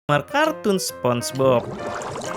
Kartun SpongeBob.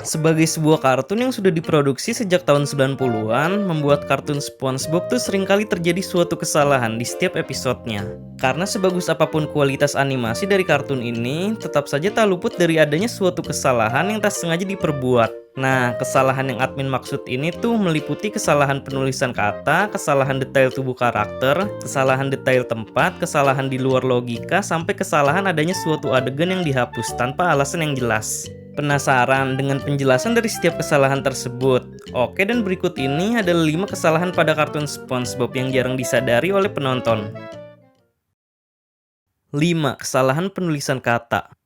Sebagai sebuah kartun yang sudah diproduksi sejak tahun 90-an, membuat kartun SpongeBob tuh seringkali terjadi suatu kesalahan di setiap episodenya. Karena sebagus apapun kualitas animasi dari kartun ini, tetap saja tak luput dari adanya suatu kesalahan yang tak sengaja diperbuat. Nah, kesalahan yang admin maksud ini tuh meliputi kesalahan penulisan kata, kesalahan detail tubuh karakter, kesalahan detail tempat, kesalahan di luar logika, sampai kesalahan adanya suatu adegan yang dihapus tanpa alasan yang jelas. Penasaran dengan penjelasan dari setiap kesalahan tersebut? Oke, dan berikut ini adalah 5 kesalahan pada kartun SpongeBob yang jarang disadari oleh penonton. 5. Kesalahan penulisan kata.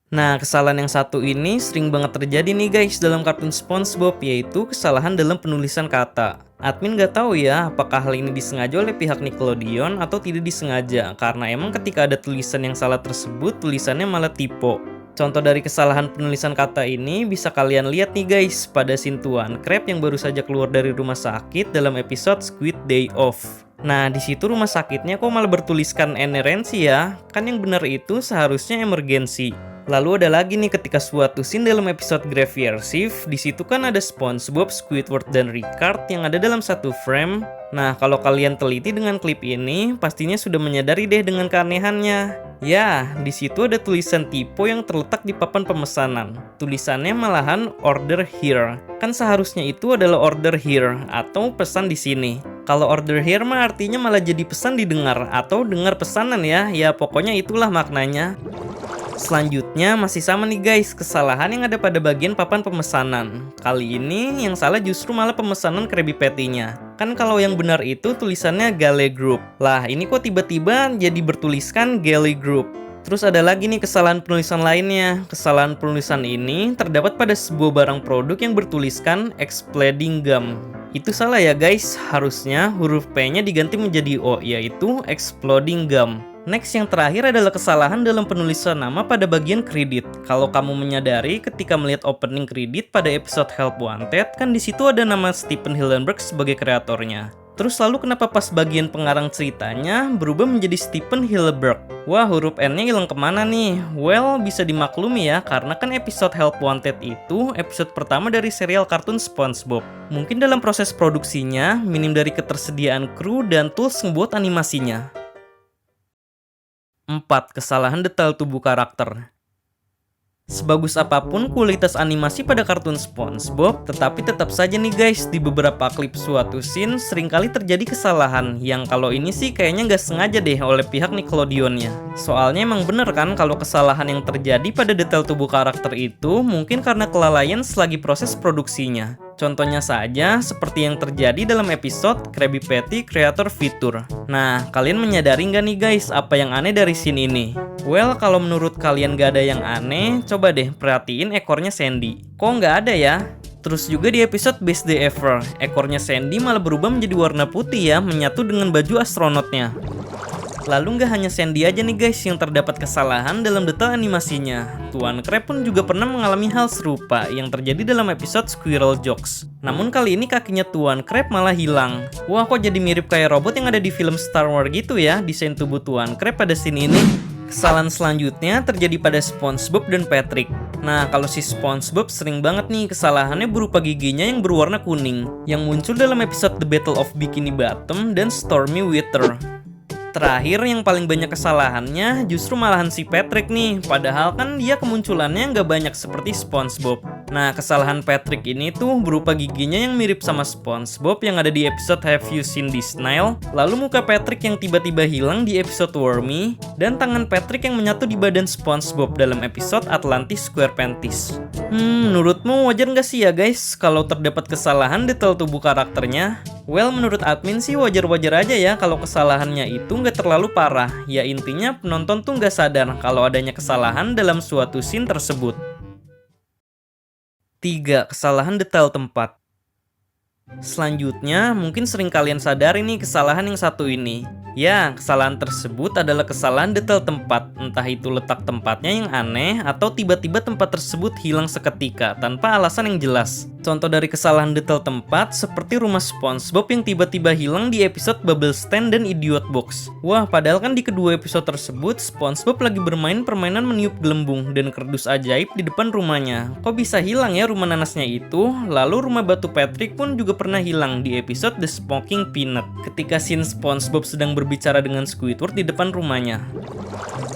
Nah, kesalahan yang satu ini sering banget terjadi nih guys dalam kartun SpongeBob, yaitu kesalahan dalam penulisan kata. Admin gak tahu ya apakah hal ini disengaja oleh pihak Nickelodeon atau tidak disengaja, karena emang ketika ada tulisan yang salah tersebut, tulisannya malah typo. Contoh dari kesalahan penulisan kata ini bisa kalian lihat nih guys pada scene Tuan Crab yang baru saja keluar dari rumah sakit dalam episode Squid Day Off. Nah, di situ rumah sakitnya kok malah bertuliskan emergency ya? Kan yang benar itu seharusnya emergency. Lalu ada lagi nih ketika suatu scene dalam episode Graveyard Shift, di situ kan ada SpongeBob, Squidward, dan Ricard yang ada dalam satu frame. Nah, kalau kalian teliti dengan klip ini, pastinya sudah menyadari deh dengan keanehannya. Ya, di situ ada tulisan typo yang terletak di papan pemesanan. Tulisannya malahan order here. Kan seharusnya itu adalah order here atau pesan di sini. Kalau order here mah artinya malah jadi pesan didengar atau dengar pesanan ya. Ya pokoknya itulah maknanya. Selanjutnya masih sama nih guys, kesalahan yang ada pada bagian papan pemesanan. Kali ini yang salah justru malah pemesanan Krabby Patty-nya. Kan kalau yang benar itu tulisannya Galley Group. Lah ini kok tiba-tiba jadi bertuliskan Galley Group. Terus ada lagi nih kesalahan penulisan lainnya. Kesalahan penulisan ini terdapat pada sebuah barang produk yang bertuliskan Exploding Gum. Itu salah ya guys, harusnya huruf P-nya diganti menjadi O, yaitu Exploding Gum. Next, yang terakhir adalah kesalahan dalam penulisan nama pada bagian kredit. Kalau kamu menyadari ketika melihat opening kredit pada episode Help Wanted, kan di situ ada nama Stephen Hillenburg sebagai kreatornya. Terus lalu kenapa pas bagian pengarang ceritanya berubah menjadi Stephen Hillenburg? Wah, huruf N-nya hilang kemana nih? Well, bisa dimaklumi ya, karena kan episode Help Wanted itu episode pertama dari serial kartun SpongeBob. Mungkin dalam proses produksinya, minim dari ketersediaan kru dan tools ngebuat animasinya. 4. Kesalahan detail tubuh karakter. Sebagus apapun kualitas animasi pada kartun SpongeBob, tetapi tetap saja nih guys, di beberapa klip suatu scene seringkali terjadi kesalahan yang kalau ini sih kayaknya nggak sengaja deh oleh pihak Nickelodeon-nya. Soalnya emang bener kan kalau kesalahan yang terjadi pada detail tubuh karakter itu mungkin karena kelalaian selagi proses produksinya. Contohnya saja seperti yang terjadi dalam episode Krabby Patty Creator Feature. Nah, kalian menyadari nggak nih guys apa yang aneh dari scene ini? Well, kalau menurut kalian gak ada yang aneh, coba deh perhatiin ekornya Sandy. Kok nggak ada ya? Terus juga di episode Best Day Ever, ekornya Sandy malah berubah menjadi warna putih ya, menyatu dengan baju astronotnya. Lalu nggak hanya Sandy aja nih guys yang terdapat kesalahan dalam detail animasinya. Tuan Crab pun juga pernah mengalami hal serupa yang terjadi dalam episode Squirrel Jokes. Namun kali ini kakinya Tuan Crab malah hilang. Wah, kok jadi mirip kayak robot yang ada di film Star Wars gitu ya, desain tubuh Tuan Crab pada scene ini. Kesalahan selanjutnya terjadi pada SpongeBob dan Patrick. Nah, kalau si SpongeBob sering banget nih kesalahannya berupa giginya yang berwarna kuning, yang muncul dalam episode The Battle of Bikini Bottom dan Stormy Weather. Terakhir yang paling banyak kesalahannya justru malahan si Patrick nih, padahal kan dia kemunculannya nggak banyak seperti SpongeBob. Nah, kesalahan Patrick ini tuh berupa giginya yang mirip sama SpongeBob yang ada di episode Have You Seen This Snail, lalu muka Patrick yang tiba-tiba hilang di episode Wormy, dan tangan Patrick yang menyatu di badan SpongeBob dalam episode Atlantis SquarePants. Menurutmu wajar nggak sih ya guys kalau terdapat kesalahan detail tubuh karakternya? Well, menurut admin sih wajar-wajar aja ya kalau kesalahannya itu nggak terlalu parah. Ya intinya penonton tuh nggak sadar kalau adanya kesalahan dalam suatu scene tersebut. 3. Kesalahan detail tempat. Selanjutnya, mungkin sering kalian sadari nih kesalahan yang satu ini. Ya, kesalahan tersebut adalah kesalahan detail tempat, entah itu letak tempatnya yang aneh atau tiba-tiba tempat tersebut hilang seketika tanpa alasan yang jelas. Contoh dari kesalahan detail tempat seperti rumah SpongeBob yang tiba-tiba hilang di episode Bubble Stand dan Idiot Box. Wah, padahal kan di kedua episode tersebut SpongeBob lagi bermain permainan meniup gelembung dan kerdus ajaib di depan rumahnya. Kok bisa hilang ya rumah nanasnya itu? Lalu rumah batu Patrick pun juga pernah hilang di episode The Smoking Peanut ketika scene SpongeBob sedang berbicara dengan Squidward di depan rumahnya.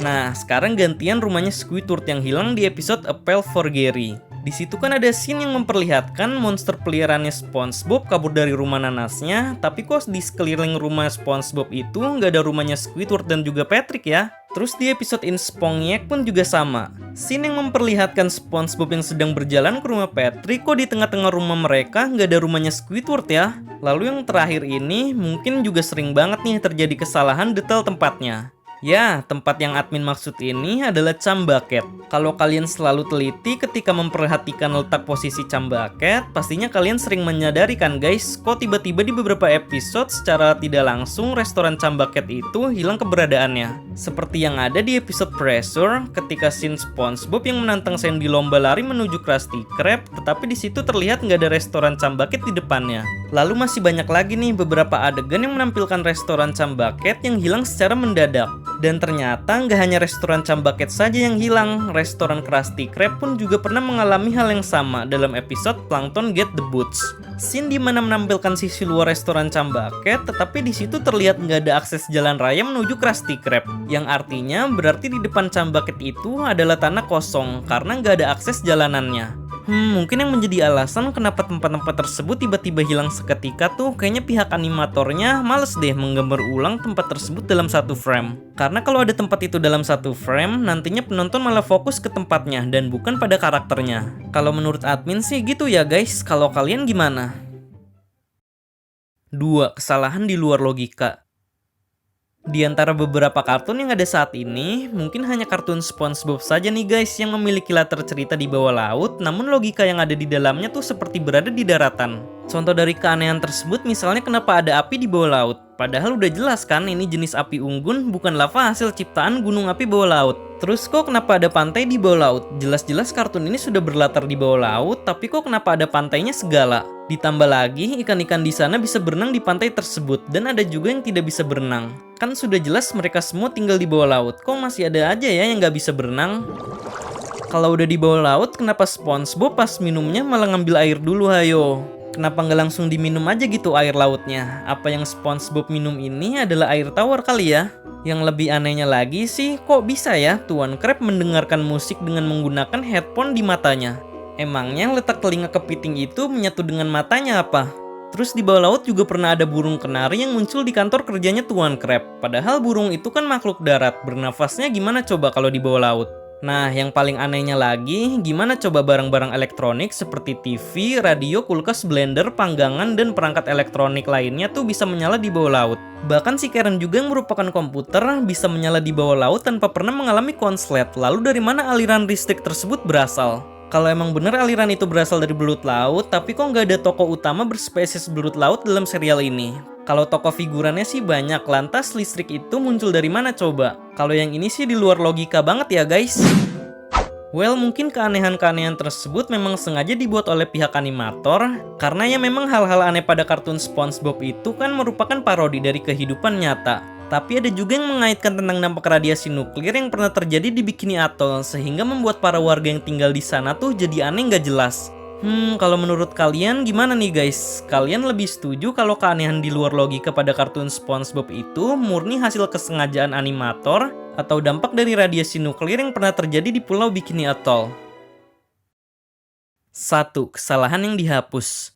Nah, sekarang gantian rumahnya Squidward yang hilang di episode A Pail for Gary. Di situ kan ada scene yang memperlihatkan monster peliharaannya SpongeBob kabur dari rumah nanasnya, tapi kok di sekeliling rumah SpongeBob itu nggak ada rumahnya Squidward dan juga Patrick ya. Terus di episode In Spongyak pun juga sama. Scene yang memperlihatkan SpongeBob yang sedang berjalan ke rumah Patrick, kok di tengah-tengah rumah mereka nggak ada rumahnya Squidward ya. Lalu yang terakhir ini mungkin juga sering banget nih terjadi kesalahan detail tempatnya. Ya, tempat yang admin maksud ini adalah Cambucket. Kalau kalian selalu teliti ketika memperhatikan letak posisi Cambucket, pastinya kalian sering menyadari kan guys, kok tiba-tiba di beberapa episode secara tidak langsung restoran Cambucket itu hilang keberadaannya. Seperti yang ada di episode Pressure, ketika scene SpongeBob yang menantang Sandy lomba lari menuju Krusty Krab, tetapi di situ terlihat nggak ada restoran Cambucket di depannya. Lalu masih banyak lagi nih beberapa adegan yang menampilkan restoran Cambucket yang hilang secara mendadak. Dan ternyata nggak hanya restoran Cambucket saja yang hilang, restoran Krusty Krab pun juga pernah mengalami hal yang sama dalam episode Plankton Get the Boots. Scene dimana menampilkan sisi luar restoran Cambucket, tetapi di situ terlihat nggak ada akses jalan raya menuju Krusty Krab, yang artinya berarti di depan Cambucket itu adalah tanah kosong karena nggak ada akses jalanannya. Mungkin yang menjadi alasan kenapa tempat-tempat tersebut tiba-tiba hilang seketika tuh kayaknya pihak animatornya males deh menggambar ulang tempat tersebut dalam satu frame. Karena kalau ada tempat itu dalam satu frame, nantinya penonton malah fokus ke tempatnya dan bukan pada karakternya. Kalau menurut admin sih gitu ya guys, kalau kalian gimana? 2. Kesalahan di luar logika. Di antara beberapa kartun yang ada saat ini, mungkin hanya kartun SpongeBob saja nih guys yang memiliki latar cerita di bawah laut, namun logika yang ada di dalamnya tuh seperti berada di daratan. Contoh dari keanehan tersebut misalnya kenapa ada api di bawah laut. Padahal udah jelas kan ini jenis api unggun bukan lava hasil ciptaan gunung api bawah laut. Terus kok kenapa ada pantai di bawah laut? Jelas-jelas kartun ini sudah berlatar di bawah laut, tapi kok kenapa ada pantainya segala? Ditambah lagi, ikan-ikan di sana bisa berenang di pantai tersebut, dan ada juga yang tidak bisa berenang. Kan sudah jelas mereka semua tinggal di bawah laut, kok masih ada aja ya yang nggak bisa berenang? Kalau udah di bawah laut, kenapa SpongeBob pas minumnya malah ngambil air dulu hayo? Kenapa nggak langsung diminum aja gitu air lautnya? Apa yang SpongeBob minum ini adalah air tawar kali ya? Yang lebih anehnya lagi sih, kok bisa ya Tuan Crab mendengarkan musik dengan menggunakan headphone di matanya? Emangnya letak telinga kepiting itu menyatu dengan matanya apa? Terus di bawah laut juga pernah ada burung kenari yang muncul di kantor kerjanya Tuan Crab. Padahal burung itu kan makhluk darat, bernafasnya gimana coba kalau di bawah laut? Nah, yang paling anehnya lagi, gimana coba barang-barang elektronik seperti TV, radio, kulkas, blender, panggangan, dan perangkat elektronik lainnya tuh bisa menyala di bawah laut. Bahkan si Karen juga yang merupakan komputer bisa menyala di bawah laut tanpa pernah mengalami konslet. Lalu dari mana aliran listrik tersebut berasal? Kalau emang bener aliran itu berasal dari belut laut, tapi kok nggak ada tokoh utama berspesies belut laut dalam serial ini? Kalau tokoh figurannya sih banyak, lantas listrik itu muncul dari mana coba? Kalau yang ini sih di luar logika banget ya guys. Well, mungkin keanehan-keanehan tersebut memang sengaja dibuat oleh pihak animator, karena ya memang hal-hal aneh pada kartun SpongeBob itu kan merupakan parodi dari kehidupan nyata. Tapi ada juga yang mengaitkan tentang dampak radiasi nuklir yang pernah terjadi di Bikini Atoll, sehingga membuat para warga yang tinggal di sana tuh jadi aneh nggak jelas. Kalau menurut kalian gimana nih guys? Kalian lebih setuju kalau keanehan di luar logika pada kartun SpongeBob itu murni hasil kesengajaan animator atau dampak dari radiasi nuklir yang pernah terjadi di Pulau Bikini Atoll? 1. Kesalahan yang dihapus.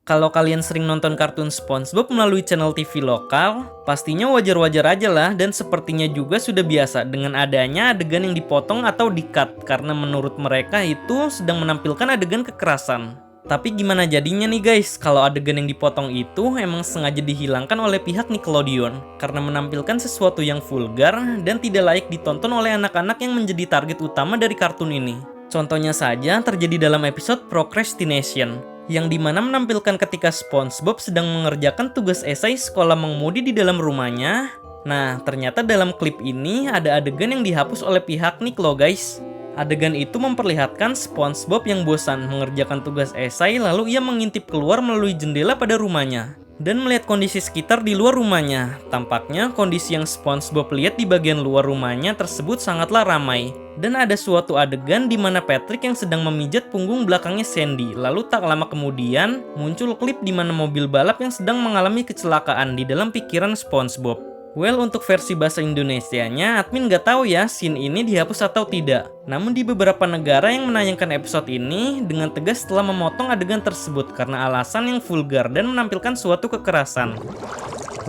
Kalau kalian sering nonton kartun SpongeBob melalui channel TV lokal, pastinya wajar-wajar aja lah dan sepertinya juga sudah biasa dengan adanya adegan yang dipotong atau di-cut karena menurut mereka itu sedang menampilkan adegan kekerasan. Tapi gimana jadinya nih guys kalau adegan yang dipotong itu emang sengaja dihilangkan oleh pihak Nickelodeon karena menampilkan sesuatu yang vulgar dan tidak layak ditonton oleh anak-anak yang menjadi target utama dari kartun ini. Contohnya saja terjadi dalam episode Procrastination, yang dimana menampilkan ketika SpongeBob sedang mengerjakan tugas esai sekolah mengemudi di dalam rumahnya. Nah, ternyata dalam klip ini ada adegan yang dihapus oleh pihak Nick loh guys. Adegan itu memperlihatkan SpongeBob yang bosan mengerjakan tugas esai lalu ia mengintip keluar melalui jendela pada rumahnya dan melihat kondisi sekitar di luar rumahnya. Tampaknya kondisi yang SpongeBob lihat di bagian luar rumahnya tersebut sangatlah ramai. Dan ada suatu adegan di mana Patrick yang sedang memijat punggung belakangnya Sandy. Lalu tak lama kemudian muncul klip di mana mobil balap yang sedang mengalami kecelakaan di dalam pikiran SpongeBob. Well, untuk versi bahasa Indonesianya, admin nggak tahu ya scene ini dihapus atau tidak. Namun di beberapa negara yang menayangkan episode ini dengan tegas telah memotong adegan tersebut karena alasan yang vulgar dan menampilkan suatu kekerasan.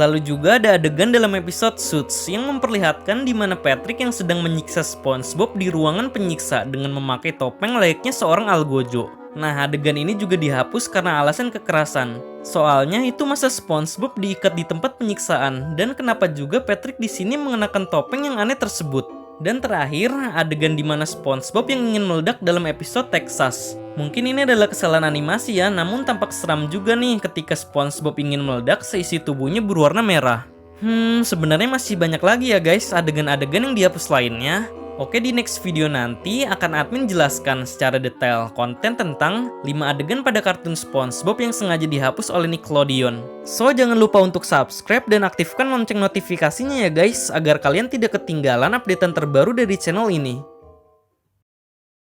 Lalu juga ada adegan dalam episode Suits yang memperlihatkan di mana Patrick yang sedang menyiksa SpongeBob di ruangan penyiksa dengan memakai topeng layaknya seorang algojo. Nah, adegan ini juga dihapus karena alasan kekerasan. Soalnya itu masa SpongeBob diikat di tempat penyiksaan dan kenapa juga Patrick di sini mengenakan topeng yang aneh tersebut. Dan terakhir, adegan di mana SpongeBob yang ingin meledak dalam episode Texas. Mungkin ini adalah kesalahan animasi ya, namun tampak seram juga nih ketika SpongeBob ingin meledak seisi tubuhnya berwarna merah. Sebenarnya masih banyak lagi ya guys adegan-adegan yang dihapus lainnya. Oke, di next video nanti akan admin jelaskan secara detail konten tentang 5 adegan pada kartun SpongeBob yang sengaja dihapus oleh Nickelodeon. So, jangan lupa untuk subscribe dan aktifkan lonceng notifikasinya ya guys, agar kalian tidak ketinggalan updatean terbaru dari channel ini.